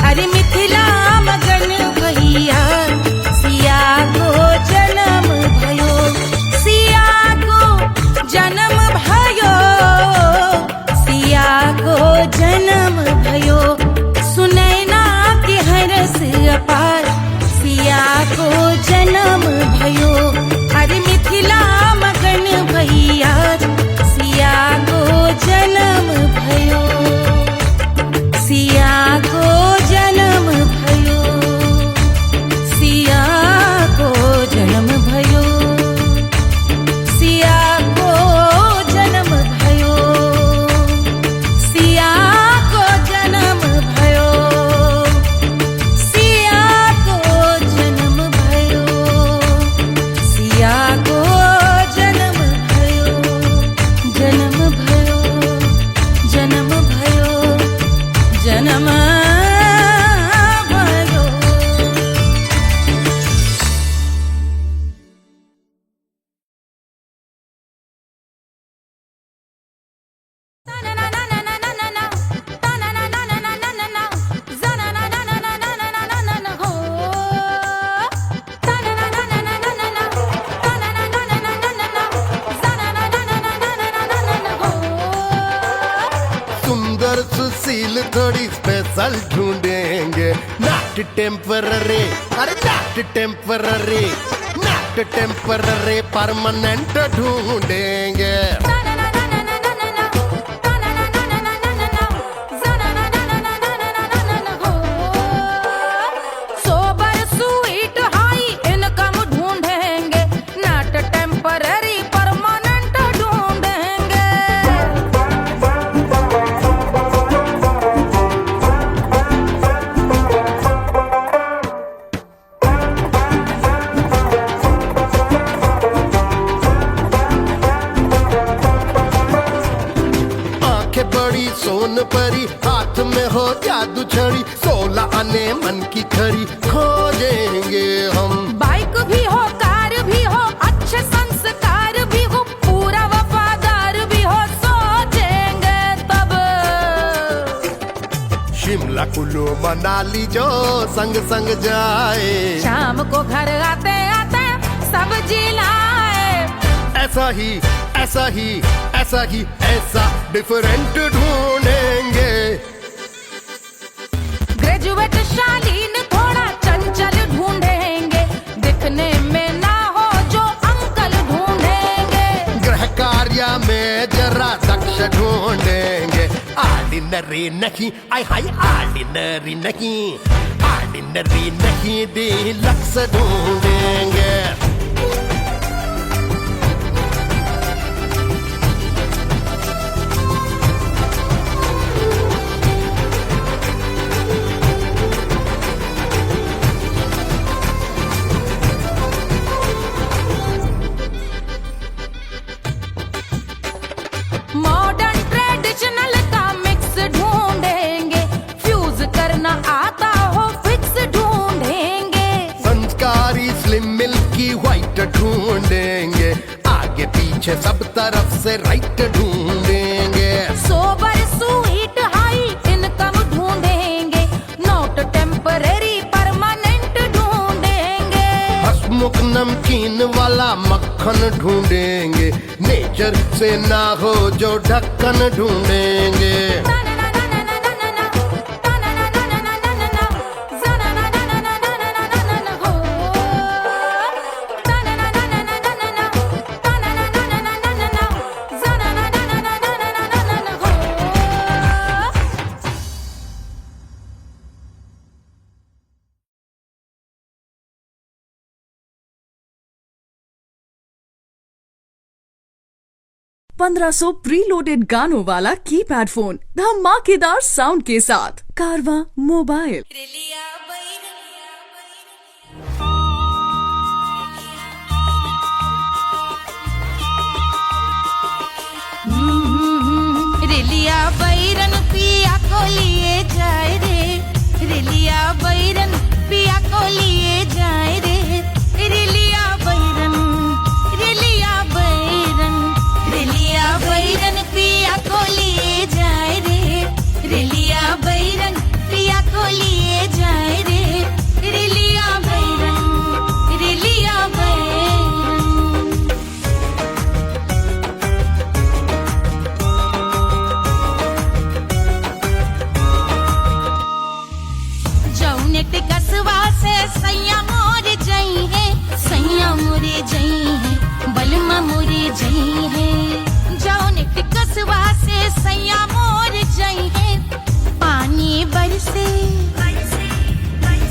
अरे मिथिला मगन भैया सिया को जन्म भयो सिया को जन्म भयो सिया को जन्म भयो सुनैना के हरस अपार सिया को जन्म भयो अरे मिथिला मगन भैया सिया को जन्म भयो सिया को जन्म भयो सिया को जन्म भयो सिया को जन्म भयो सिया को जन्म भयो सिया को जन्म भयो सिया को जन्म भयो जन्म भयो जन्म भयो जन्म भयो सुंदर सुशील थोड़ी स्पेशल ढूंढेंगे नॉट टेम्पररी अरे not temporary not temporary permanent ढूंढेंगे सोबर स्वीट हाई इनकम ढूंढेंगे नॉट टेम्पररी परमानेंट ढूंढेंगे आंखें बड़ी सोन परी हाथ में हो जादू छड़ी 16 आने मन की खरी खोजेंगे हम बाइक भी हो कार भी हो अच्छे संस्कार भी हो पूरा वफादार भी हो सोचेंगे तब शिमला कुल्लू मनाली जो संग संग जाए शाम को घर आते आते सब्जी लाए ऐसा ही ऐसा ही ऐसा ही ऐसा डिफरेंट ढूंढेंगे। ग्रेजुएट शालीन थोड़ा चंचल ढूंढेंगे, दिखने में ना हो जो अंकल ढूंढेंगे। गृह कार्य में जरा दक्ष ढूंढेंगे। ऑर्डिनरी नहीं, आय हाय ऑर्डिनरी नहीं, ऑर्डिनरी नहीं डीलक्स ढूंढेंगे। मॉडर्न ट्रेडिशनल का मिक्स ढूंढेंगे, फ्यूज करना आता हो फिक्स ढूंढेंगे। संस्कारी स्लिम मिल्की व्हाइट ढूंढेंगे, आगे पीछे सब तरफ से राइट ढूंढेंगे। सोबर स्वीट हाई इनकम ढूंढेंगे, नोट टेम्परेरी परमानेंट ढूंढेंगे। हसमुख नमकीन वाला मक्खन ढूंढेंगे, नेचर से ना हो जो ढक्कन ढूंढेंगे। ₹1500 प्रीलोडेड गानों वाला कीपैड फोन धमाकेदार साउंड के साथ कारवां मोबाइल। रेलिया बैरन पिया को लिए जाए रे, रेलिया बैरन पिया को लिए जाए रे। रेलिया बैरन, रेलिया बैरन, रेलिया बैरन पिया को लिए जाए रे, रेलिया बैरन पिया को लिए जाए रे। रेलिया बैरन, रेलिया बैरन। जौनेट कसवा से सैया मोर जई है, सैया मोरे जई है, बलमा मोरे जई है। जौनेट कसवा से सैया मोर जई है, पानी बरसे,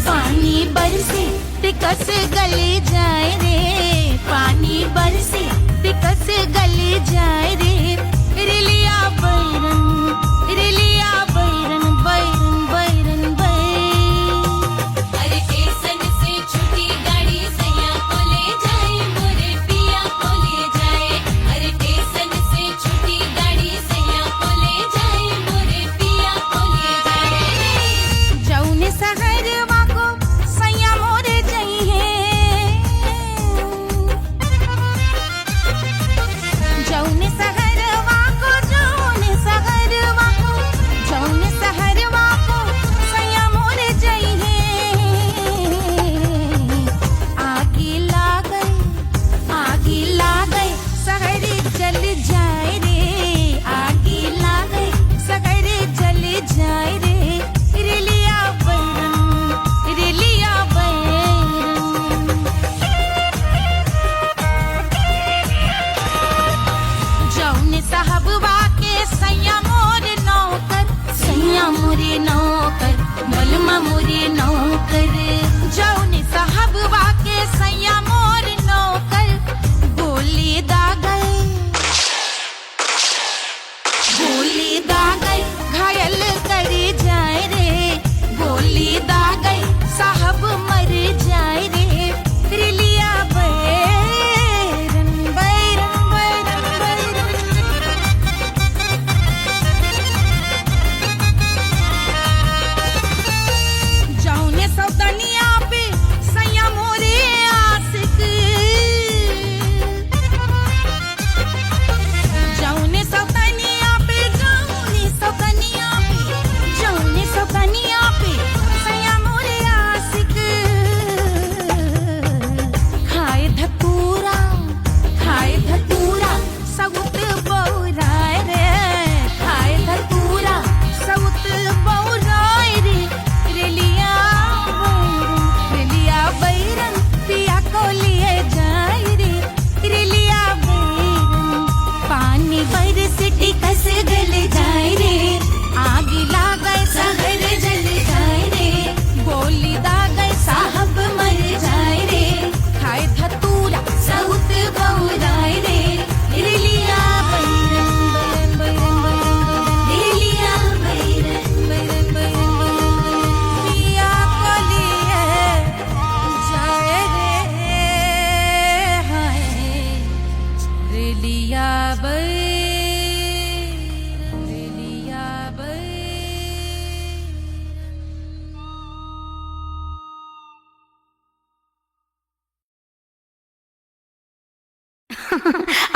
पानी बरसे टिकस गले जाए रे, पानी बरसे टिकस गले जाए रे। रेलिया बैरन, रेलिया बैरन, बैरन बैरन बैरन। अरे स्टेशन से छुटी गाड़ी सैया को ले जाए, मोरे पिया को ले जाए। अरे स्टेशन से छुटी गाड़ी सैया को ले जाए, मोरे पिया को ले जाए। जौने सहरवा को सैया मोरे जई है, जौने सहरवा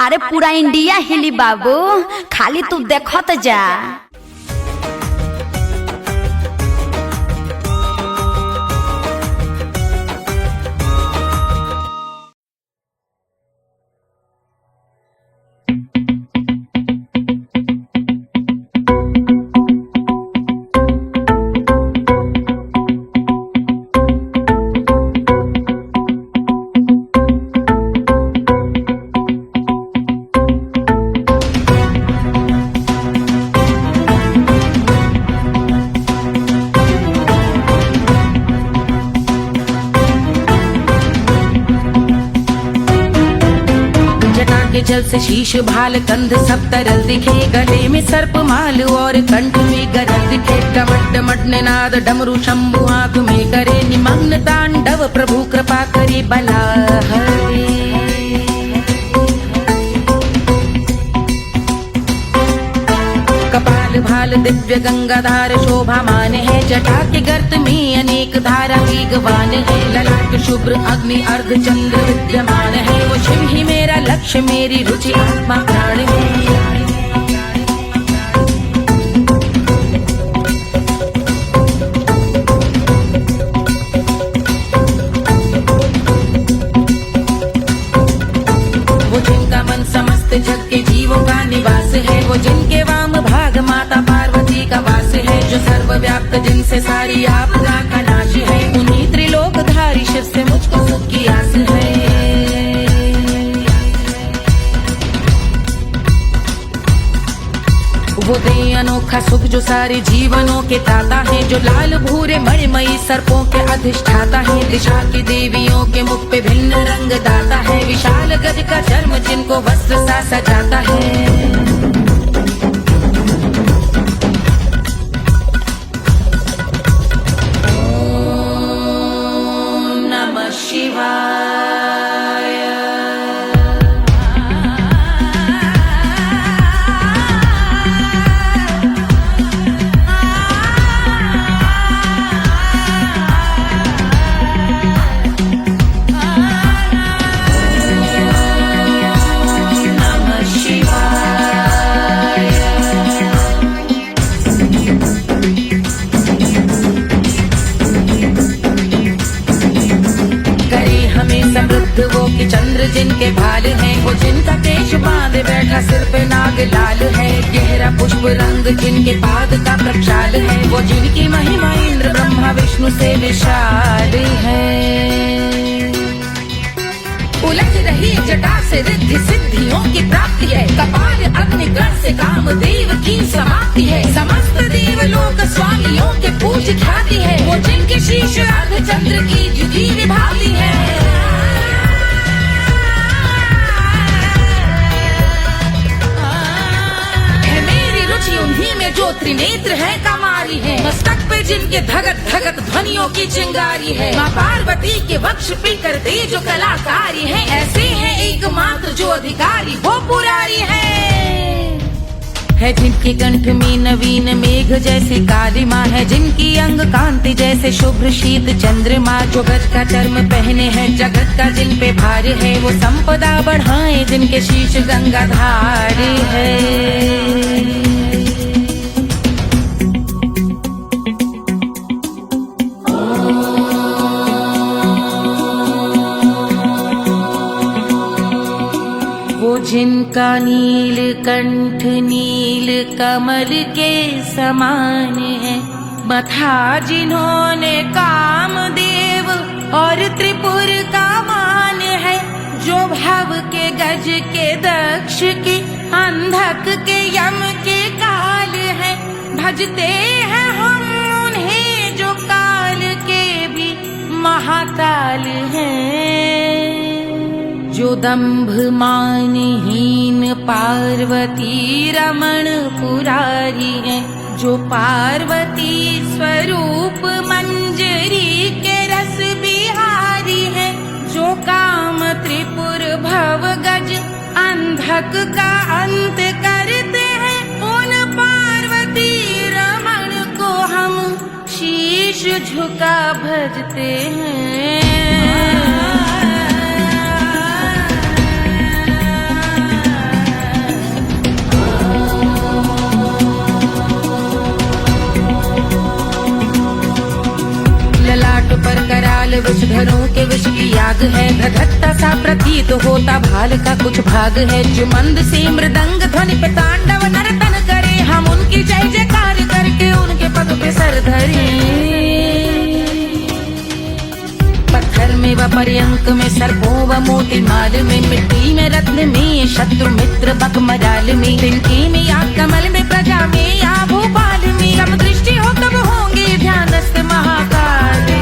अरे पूरा इंडिया हिली बाबू, खाली तू देखत जा। जल से शीश भाल कंध सब तरल दिखे, गले में सर्प माल और कंठ में गरल दिखे। डमट डमट निनाद डमरू शंभु आंख में करे निमग्न तांडव, प्रभु कृपा करे बला हरे। कपाल भाल दिव्य गंगाधार शोभामान है, जटा के गर्त में अनेक धारा वेगवान है। ललाट शुभ्र अग्नि अर्ध चंद्र विद्यमान है, वो शिव ही मेरा लक्ष्य मेरी रुचि आत्मा प्राण है। वो जिनका मन समस्त जग के जीवों का निवास है, वो जिनके वाम भाग माता पार्वती का वास है। जो सर्वव्याप्त जिनसे सारी आपदा का नाश है, उन्हीं त्रिलोकधारी शिव से मुझको सुख की आस है। वो दे अनोखा सुख जो सारे जीवनों के दाता है, जो लाल भूरे मणिमयी सर्पों के अधिष्ठाता है। दिशा की देवियों के मुख पे भिन्न रंग दाता है, विशाल गज का चर्म जिनको वस्त्र सा सजाता है। वो कि चंद्र जिनके भाल हैं, वो जिनका केश बांधे बैठा सिर पे नाग लाल है। गहरा पुष्प रंग जिनके पाद का प्रक्षाल है, वो जिनकी महिमा इंद्र ब्रह्मा विष्णु से विशाल है। उलझ रही जटा से रिद्धि सिद्धियों की प्राप्ति है, कपाल अग्निगण से कामदेव की समाप्ति है। समस्त देवलोक स्वामियों के पूज ख्याति है, वो जिनके शीश अर्ध चंद्र की जुदी विभाती है। उन्हीं में जो त्रिनेत्र है कमारी है, मस्तक पे जिनके धगत धगत ध्वनियों की चिंगारी है। माँ पार्वती के वक्ष पे करते जो कलाकारी है, ऐसे हैं एकमात्र जो अधिकारी वो पुरारी है। जिनके कंठ में नवीन मेघ जैसी काली माँ है, जिनकी अंग कांति जैसे शुभ्र शीत चंद्रमा। जो गज का चर्म पहने हैं जगत का जिन पे भार है, वो संपदा बढ़ाए जिनके शीश गंगाधार है। जिनका नील कंठ नील कमल के समान है, मथा जिन्होंने कामदेव और त्रिपुर का मान है। जो भव के गज के दक्ष के अंधक के यम के काल है, भजते हैं हम उन्हें जो काल के भी महाकाल हैं। जो दंभ मानहीन पार्वती रमण पुरारी है, जो पार्वती स्वरूप मंजरी के रस बिहारी है। जो काम त्रिपुर भव गज अंधक का अंत करते हैं, उन पार्वती रमण को हम शीश झुका भजते हैं। काल विषधरों के विष की आग है, धधकता सा प्रतीत होता भाल का कुछ भाग है। जो मंद से मृदंग ध्वनि पे तांडव नर्तन करे, हम उनकी जय जयकार करके उनके पग पे सर धरे। पत्थर में व पर्यंक में सर्पों व मोती माल में, मिट्टी में रत्न में शत्रु मित्र बकमराल में, तिनके में या कमल में प्रजा में या भोपाल में, सम दृष्टि हो तब होंगे ध्यानस्थ महाकाल में।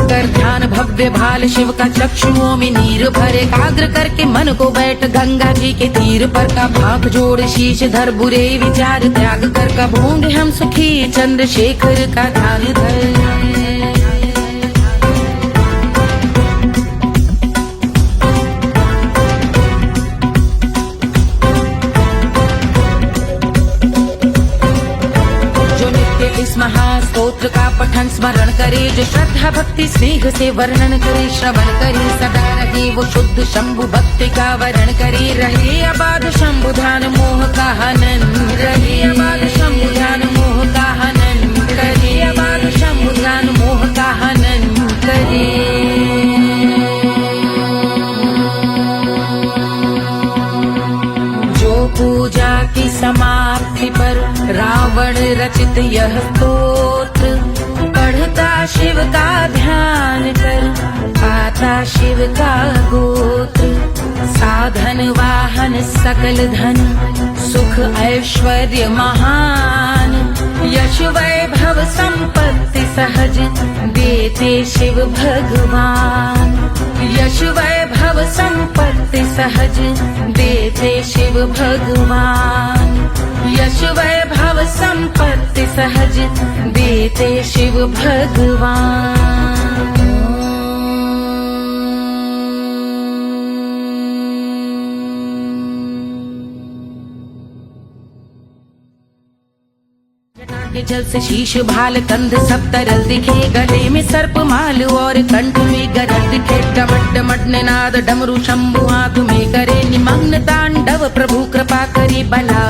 कर ध्यान भव्य भाल शिव का चक्षुओं में नीर भरे, एकाग्र करके मन को बैठ गंगा जी के तीर पर का भाग जोड़ शीश धर बुरे विचार त्याग कर, कब होंगे हम सुखी चंद्रशेखर का ध्यान धर। इस महास्तोत्र का पठन स्मरण करे, जो श्रद्धा भक्ति स्नेह से वर्णन करे, श्रवण करे सदा रहे वो शुद्ध शंभु भक्ति का वरण करे। रहे अबाध शंभु ध्यान मोह का हनन, रहे अबाध शंभु ध्यान मोह का हनन, रहे अबाध शंभु ध्यान मोह का हनन करे। पूजा की समाप्ति पर रावण रचित यह स्तोत्र, पढ़ता शिव का ध्यान कर पाता शिव का गोत्र। साधन वाहन सकल धन सुख ऐश्वर्य महान, यश वैभव संपत्ति सहज देते शिव भगवान। यश वैभव संपत्ति सहज देते शिव भगवान। यश वैभव संपत्ति सहज देते शिव भगवान। के जल से शीश भाल कंध सब तरल दिखे, गले में सर्प माल और कंठ में गरल दिखे। डमट डमट निनाद डमरू शंभु हाथ में करे, निमग्न तांडव प्रभु कृपा करे बला।